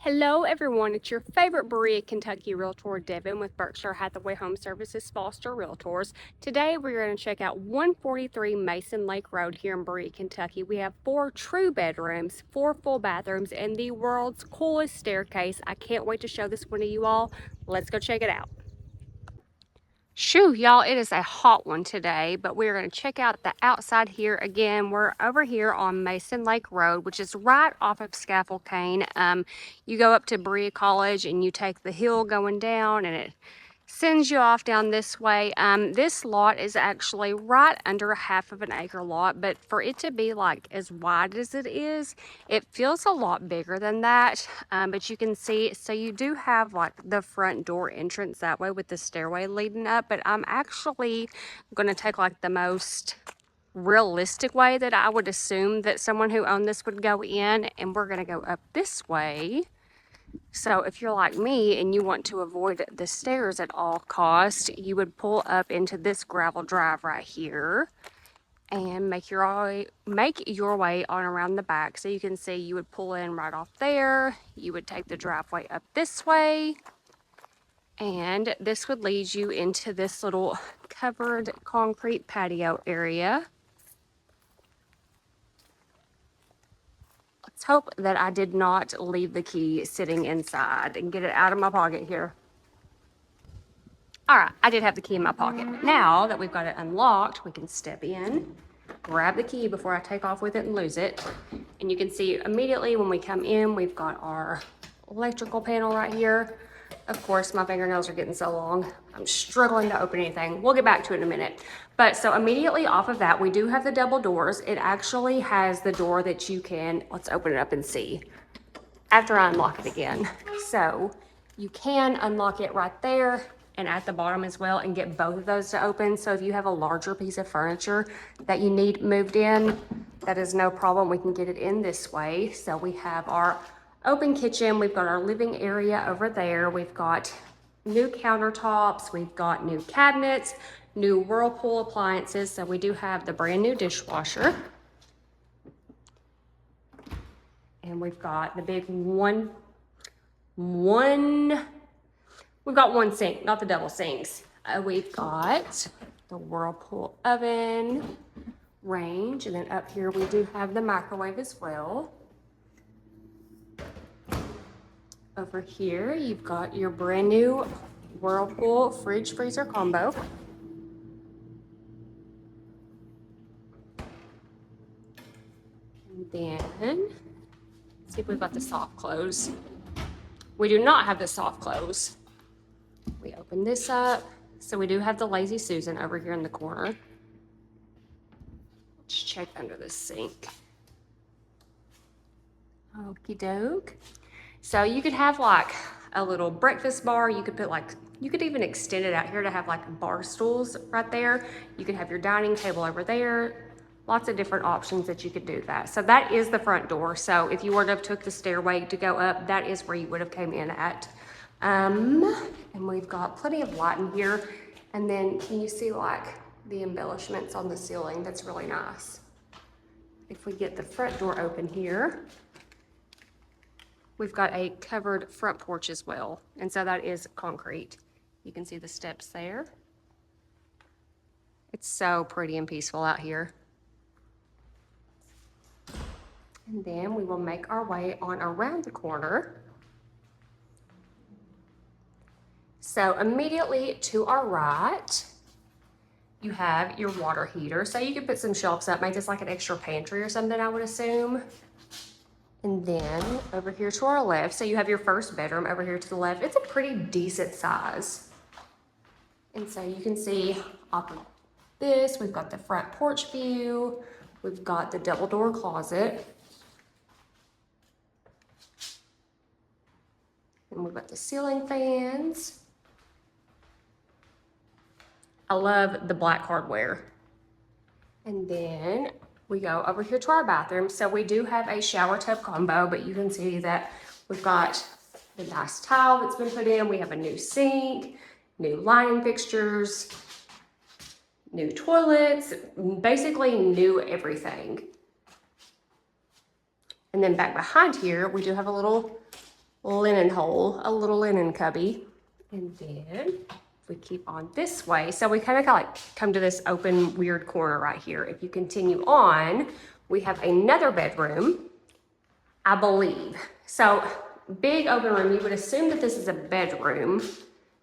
Hello everyone, it's your favorite Berea, Kentucky Realtor, Devin with Berkshire Hathaway Home Services Foster Realtors. Today we're going to check out 143 Mason Lake Road here in Berea, Kentucky. We have 4 true bedrooms, 4 full bathrooms, and the world's coolest staircase. I can't wait to show this one to you all. Let's go check it out. Shoo, y'all, it is a hot one today, but we're going to check out the outside here. Again, we're over here on Mason Lake Road, which is right off of Scaffold Cane. You go up to Berea College and you take the hill going down and it sends you off down this way. This lot is actually right under half of an acre lot, but for it to be like as wide as it is, it feels a lot bigger than that. But you can see, so you do have like the front door entrance that way with the stairway leading up, but I'm actually going to take like the most realistic way that I would assume that someone who owned this would go in, and we're going to go up this way. So if you're like me and you want to avoid the stairs at all costs, you would pull up into this gravel drive right here and make your way on around the back. So you can see you would pull in right off there. You would take the driveway up this way, and this would lead you into this little covered concrete patio area. Let's hope that I did not leave the key sitting inside and get it out of my pocket here. All right, I did have the key in my pocket. Now that we've got it unlocked, we can step in, grab the key before I take off with it and lose it. And you can see immediately when we come in, we've got our electrical panel right here. Of course, my fingernails are getting so long, I'm struggling to open anything. We'll get back to it in a minute. But so immediately off of that, we do have the double doors. It actually has the door that you can, let's open it up and see, after I unlock it again. So you can unlock it right there and at the bottom as well and get both of those to open. So if you have a larger piece of furniture that you need moved in, that is no problem. We can get it in this way. So we have our open kitchen. We've got our living area over there. We've got new countertops. We've got new cabinets, new Whirlpool appliances. So we do have the brand new dishwasher. And we've got the big we've got one sink, not the double sinks. We've got the Whirlpool oven, range, and then up here we do have the microwave as well. Over here, you've got your brand new Whirlpool fridge freezer combo. And then, let's see if we've got the soft close. We do not have the soft close. We open this up. So we do have the Lazy Susan over here in the corner. Let's check under the sink. Okie doke. So you could have like a little breakfast bar. You could put like, you could even extend it out here to have like bar stools right there. You could have your dining table over there. Lots of different options that you could do that. So that is the front door. So if you were to have took the stairway to go up, that is where you would have came in at. And we've got plenty of light in here. And then can you see like the embellishments on the ceiling? That's really nice. If we get the front door open here, we've got a covered front porch as well. And so that is concrete. You can see the steps there. It's so pretty and peaceful out here. And then we will make our way on around the corner. So immediately to our right, you have your water heater. So you can put some shelves up, make this like an extra pantry or something, I would assume. And then over here to our left, so you have your first bedroom over here to the left. It's a pretty decent size. And so you can see off of this, we've got the front porch view. We've got the double door closet. And we've got the ceiling fans. I love the black hardware. And then we go over here to our bathroom. So we do have a shower tub combo, but you can see that we've got the nice tile that's been put in. We have a new sink, new lighting fixtures, new toilets, basically new everything. And then back behind here, we do have a little linen hole, a little linen cubby. And then if we keep on this way, so we kind of like come to this open weird corner right here. If you continue on, we have another bedroom, I believe. So big open room, you would assume that this is a bedroom,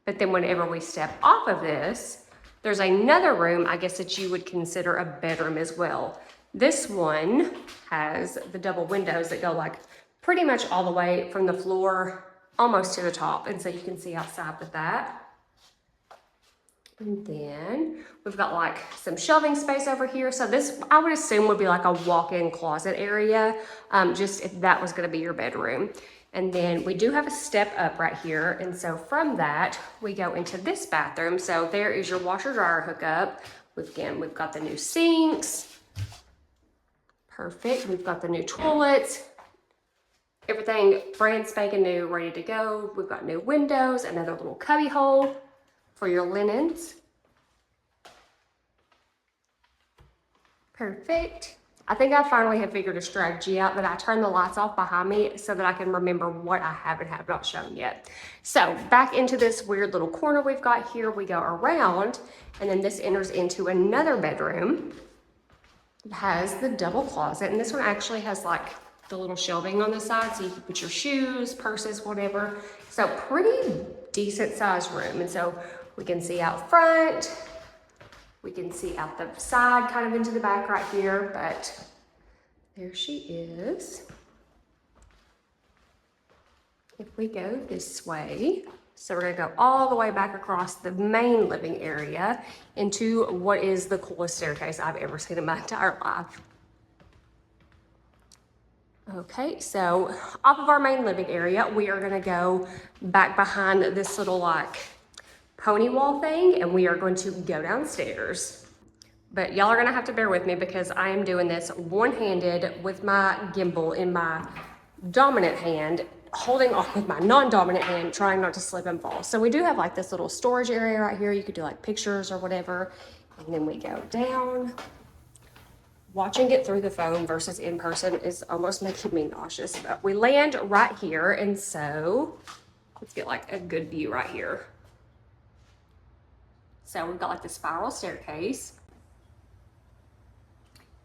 but then whenever we step off of this, there's another room, I guess, that you would consider a bedroom as well. This one has the double windows that go like pretty much all the way from the floor almost to the top. And so you can see outside with that. And then we've got like some shelving space over here. So this, I would assume, would be like a walk-in closet area, just if that was gonna be your bedroom. And then we do have a step up right here. And so from that, we go into this bathroom. So there is your washer dryer hookup. We've got the new sinks. Perfect. We've got the new toilets. Everything brand spanking new, ready to go. We've got new windows, another little cubby hole for your linens. Perfect. I think I finally have figured a strategy out that I turn the lights off behind me so that I can remember what I have and have not shown yet. So back into this weird little corner we've got here, we go around, and then this enters into another bedroom. It has the double closet, and this one actually has like the little shelving on the side so you can put your shoes, purses, whatever. So pretty decent sized room. And so we can see out front, we can see out the side, kind of into the back right here, but there she is. If we go this way, so we're gonna go all the way back across the main living area into what is the coolest staircase I've ever seen in my entire life. Okay, so off of our main living area, we are gonna go back behind this little like pony wall thing, and we are going to go downstairs. But y'all are gonna have to bear with me because I am doing this one-handed with my gimbal in my dominant hand, holding on with my non-dominant hand, trying not to slip and fall. So we do have like this little storage area right here. You could do like pictures or whatever. And then we go down. Watching it through the phone versus in person is almost making me nauseous, but we land right here. And so let's get like a good view right here. So we've got like the spiral staircase.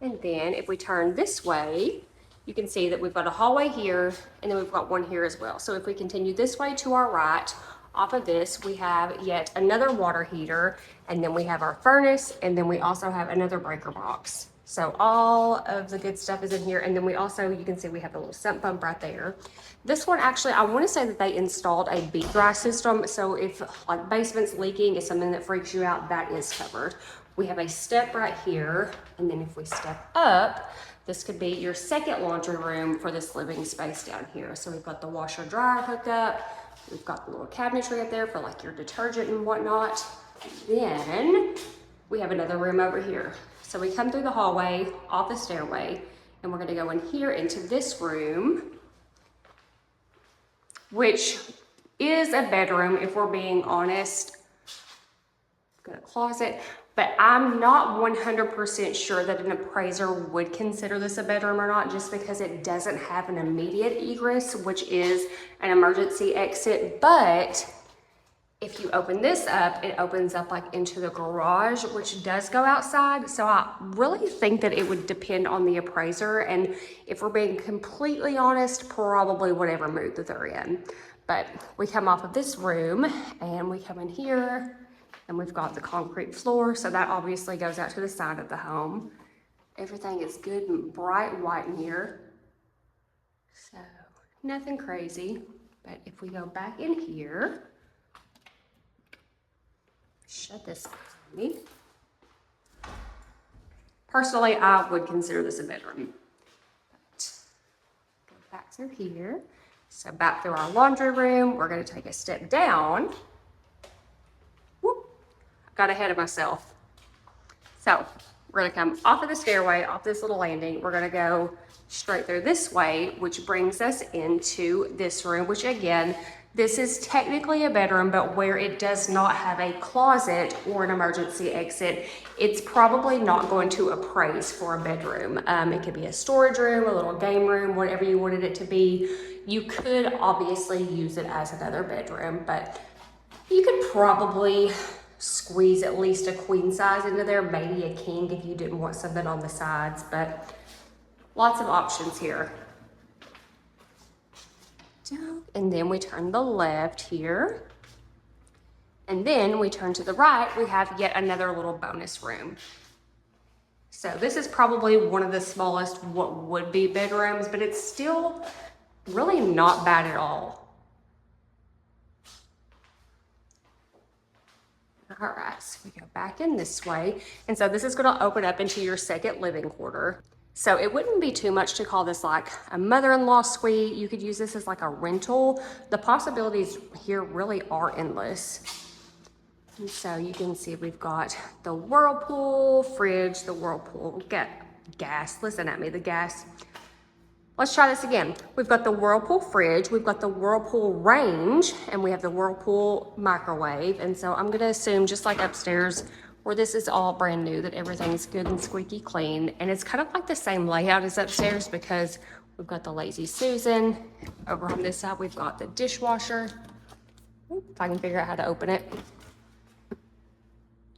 And then if we turn this way, you can see that we've got a hallway here, and then we've got one here as well. So if we continue this way to our right, off of this, we have yet another water heater, and then we have our furnace, and then we also have another breaker box. So all of the good stuff is in here. And then we also, you can see we have a little sump pump right there. This one, actually, I want to say that they installed a bead dry system. So if like basement's leaking is something that freaks you out, that is covered. We have a step right here. And then if we step up, this could be your second laundry room for this living space down here. So we've got the washer dryer hookup. We've got the little cabinetry up there for like your detergent and whatnot. Then we have another room over here. So we come through the hallway, off the stairway, and we're gonna go in here into this room, which is a bedroom, if we're being honest. Got a closet, but I'm not 100% sure that an appraiser would consider this a bedroom or not, just because it doesn't have an immediate egress, which is an emergency exit. But if you open this up, it opens up like into the garage, which does go outside. So I really think that it would depend on the appraiser. And if we're being completely honest, probably whatever mood that they're in. But we come off of this room and we come in here and we've got the concrete floor. So that obviously goes out to the side of the home. Everything is good and bright white in here. So nothing crazy. But if we go back in here, shut this for me. Personally, I would consider this a bedroom. But go back through here. So back through our laundry room, we're gonna take a step down. Whoop, got ahead of myself. So we're gonna come off of the stairway, off this little landing. We're gonna go straight through this way, which brings us into this room, which again, This is technically a bedroom, but where it does not have a closet or an emergency exit, it's probably not going to appraise for a bedroom. It could be a storage room, a little game room, whatever you wanted it to be. You could obviously use it as another bedroom, but you could probably squeeze at least a queen size into there, maybe a king if you didn't want something on the sides, but lots of options here. And then we turn the left here. And then we turn to the right, we have yet another little bonus room. So this is probably one of the smallest what would be bedrooms, but it's still really not bad at all. All right, so we go back in this way. And so this is gonna open up into your second living quarter. So it wouldn't be too much to call this like a mother-in-law suite. You could use this as like a rental. The possibilities here really are endless. And so you can see we've got the Whirlpool fridge, the Whirlpool gas. Listen at me, the gas. Let's try this again. We've got the Whirlpool fridge, we've got the Whirlpool range, and we have the Whirlpool microwave. And so I'm gonna assume, just like upstairs, where this is all brand new, that everything's good and squeaky clean. And it's kind of like the same layout as upstairs because we've got the Lazy Susan. Over on this side, we've got the dishwasher. If I can figure out how to open it.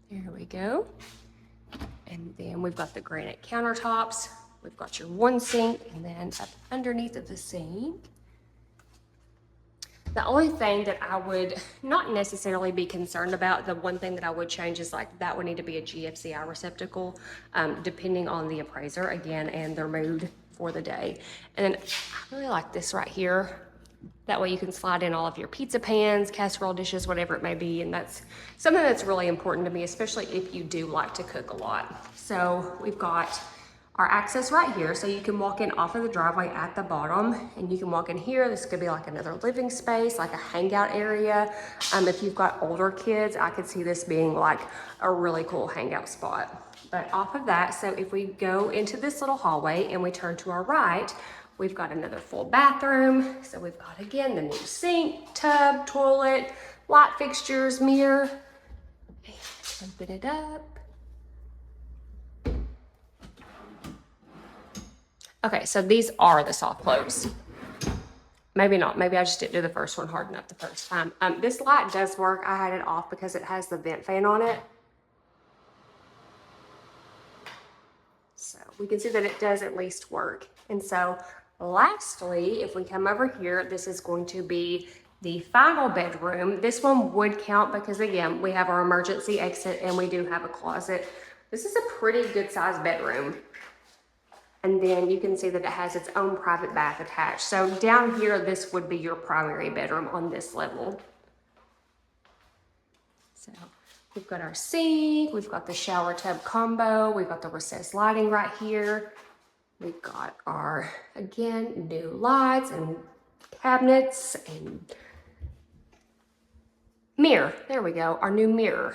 There we go. And then we've got the granite countertops. We've got your one sink, and then up underneath of the sink. The only thing that I would not necessarily be concerned about, the one thing that I would change is like that would need to be a GFCI receptacle, depending on the appraiser again and their mood for the day. And then I really like this right here. That way you can slide in all of your pizza pans, casserole dishes, whatever it may be. And that's something that's really important to me, especially if you do like to cook a lot. So we've got our access right here, so you can walk in off of the driveway at the bottom, and you can walk in here. This could be like another living space, like a hangout area. If you've got older kids, I could see this being like a really cool hangout spot. But off of that, so if we go into this little hallway and we turn to our right, we've got another full bathroom. So we've got, again, the new sink, tub, toilet, light fixtures, mirror. Let's open it up. Okay, so these are the soft close. Maybe not, maybe I just didn't do the first one hard enough the first time. This light does work. I had it off because it has the vent fan on it. So we can see that it does at least work. And so lastly, if we come over here, this is going to be the final bedroom. This one would count because, again, we have our emergency exit and we do have a closet. This is a pretty good sized bedroom. And then you can see that it has its own private bath attached. So down here, this would be your primary bedroom on this level. So we've got our sink, we've got the shower tub combo, we've got the recessed lighting right here. We've got our, again, new lights and cabinets and mirror. There we go, our new mirror.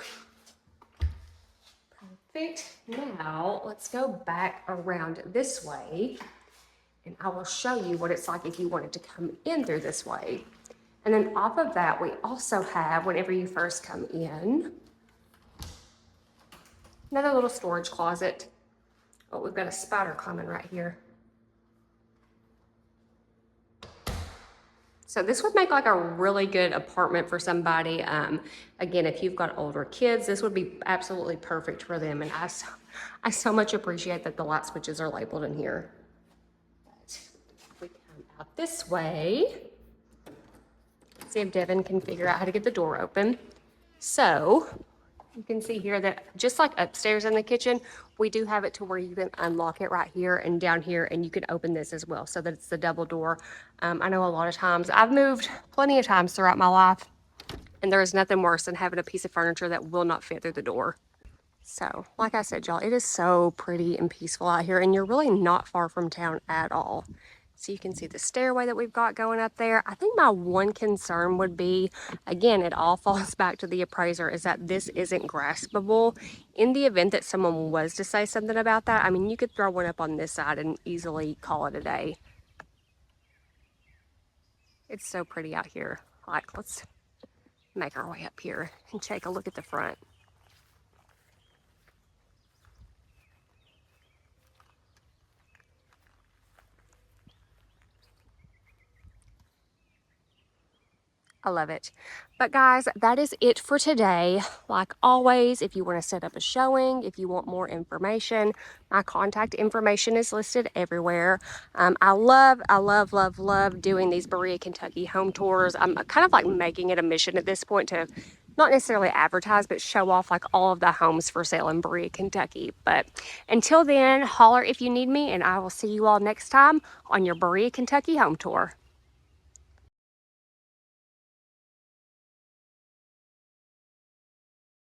Perfect. Now let's go back around this way and I will show you what it's like if you wanted to come in through this way. And then off of that, we also have, whenever you first come in, another little storage closet. Oh, we've got a spider climbing right here. So this would make like a really good apartment for somebody. Again, if you've got older kids, this would be absolutely perfect for them. And I so much appreciate that the light switches are labeled in here. But if we come out this way, let's see if Devin can figure out how to get the door open. So you can see here that just like upstairs in the kitchen, we do have it to where you can unlock it right here and down here, and you can open this as well so that it's the double door. I know a lot of times, I've moved plenty of times throughout my life, and there is nothing worse than having a piece of furniture that will not fit through the door. So like I said, y'all, it is so pretty and peaceful out here, and you're really not far from town at all. So you can see the stairway that we've got going up there. I think my one concern would be, again, it all falls back to the appraiser, is that this isn't graspable. In the event that someone was to say something about that, I mean, you could throw one up on this side and easily call it a day. It's so pretty out here. like. Let's make our way up here and take a look at the front. I love it. But guys, that is it for today. Like always, if you want to set up a showing, if you want more information, my contact information is listed everywhere. I love doing these Berea, Kentucky home tours. I'm kind of like making it a mission at this point to not necessarily advertise, but show off like all of the homes for sale in Berea, Kentucky. But until then, holler if you need me, and I will see you all next time on your Berea, Kentucky home tour.